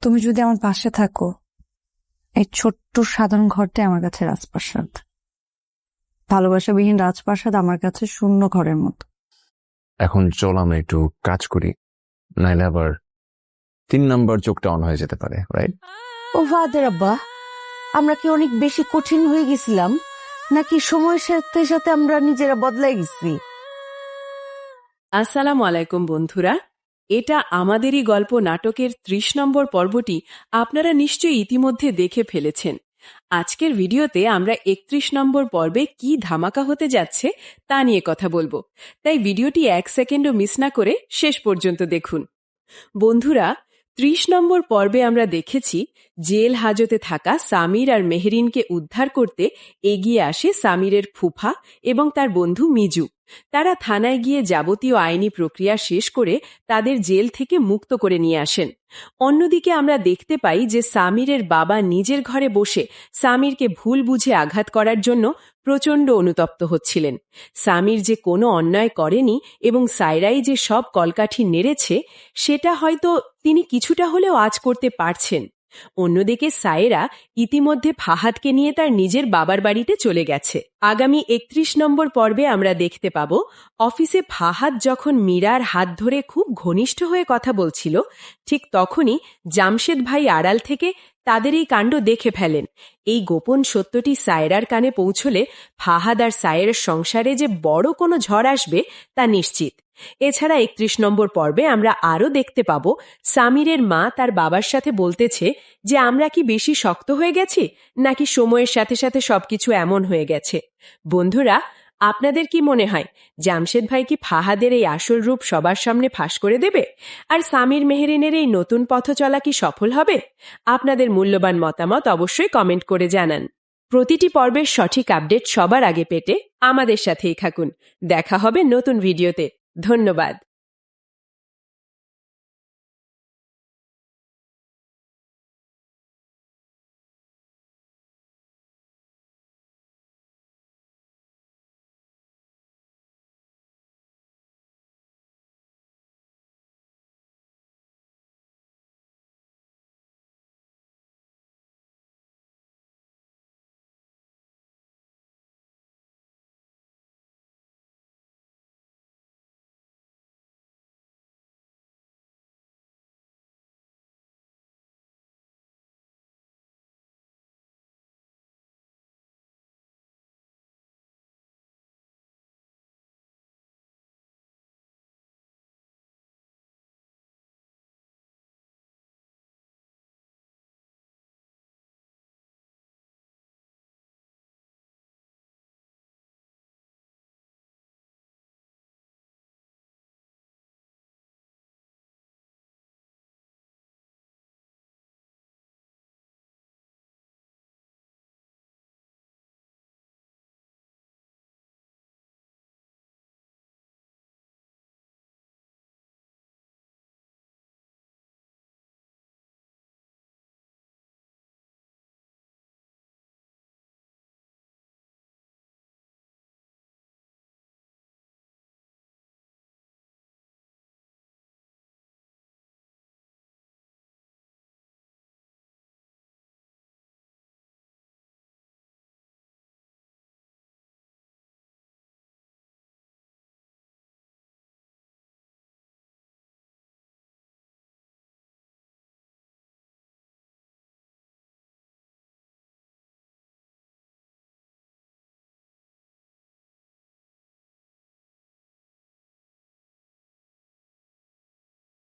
তুমি যদি আমার পাশে থাকো, এই ছোট্ট সাধারণ ঘরটাই আমার কাছে রাজপ্রাসাদ। ভালোবাসাবিহীন রাজপ্রাসাদ আমার কাছে শূন্য ঘরের মতো। এখন চল আমরা একটু কাজ করি, নাইলে আবার 3 নাম্বার চোখটা অন হয়ে যেতে পারে, রাইট? ও ফাদের আব্বা, আমরা কি অনেক বেশি কঠিন হয়ে গেছিলাম, নাকি সময়ের সাথে সাথে আমরা নিজেরা বদলাই গেছি? আসসালামু আলাইকুম বন্ধুরা, এটা আমাদেরই গল্প নাটকের 30 নম্বর পর্বটি আপনারা নিশ্চয়ই ইতিমধ্যে দেখে ফেলেছেন। আজকের ভিডিওতে আমরা 31 নম্বর পর্বে কি ধামাকা হতে যাচ্ছে তা নিয়ে কথা বলবো, তাই ভিডিওটি 1 সেকেন্ডও মিস না করে শেষ পর্যন্ত দেখুন। বন্ধুরা, 30 নম্বর পর্বে আমরা দেখেছি জেল হাজতে থাকা সামির আর মেহরিনকে উদ্ধার করতে এগিয়ে আসে সামিরের ফুফা এবং তার বন্ধু মিজু। তারা থানায় গিয়ে যাবতীয় আইনি প্রক্রিয়া শেষ করে তাদের জেল থেকে মুক্ত করে নিয়ে আসেন। অন্যদিকে আমরা দেখতে পাই যে সামিরের বাবা নিজের ঘরে বসে সামিরকে ভুল বুঝে আঘাত করার জন্য প্রচণ্ড অনুতপ্ত হচ্ছিলেন। সামির যে কোনো অন্যায় করেনি এবং সায়রাই যে সব কলকাঠি নেড়েছে সেটা হয়তো তিনি কিছুটা হলেও আঁচ করতে পারছেন। অন্যদিকে সায়রা ইতিমধ্যে ফাহাদকে নিয়ে তার নিজের বাবার বাড়িতে চলে গেছে। আগামী 31 নম্বর পর্বে আমরা দেখতে পাব অফিসে ফাহাদ যখন মীরার হাত ধরে খুব ঘনিষ্ঠ হয়ে কথা বলছিল, ঠিক তখনই জামশেদ ভাই আড়াল থেকে তাদের এই কাণ্ড দেখে ফেলেন। এই গোপন সত্যটি সায়রার কানে পৌঁছলে ফাহাদ আর সায়রার সংসারে যে বড় কোনো ঝড় আসবে তা নিশ্চিত। এছাড়া 31 নম্বর পর্বে আমরা আরও দেখতে পাব সামিরের মা তার বাবার সাথে বলতেছে যে আমরা কি বেশি শক্ত হয়ে গেছি, নাকি সময়ের সাথে সাথে সবকিছু এমন হয়ে গেছে। বন্ধুরা, আপনাদের কি মনে হয় জামশেদ ভাই কি ফাহাদের এই আসল রূপ সবার সামনে ফাঁস করে দেবে, আর সামির মেহরিনের এই নতুন পথ চলা কি সফল হবে? আপনাদের মূল্যবান মতামত অবশ্যই কমেন্ট করে জানান। প্রতিটি পর্বের সঠিক আপডেট সবার আগে পেতে আমাদের সাথেই থাকুন। দেখা হবে নতুন ভিডিওতে। ধন্যবাদ।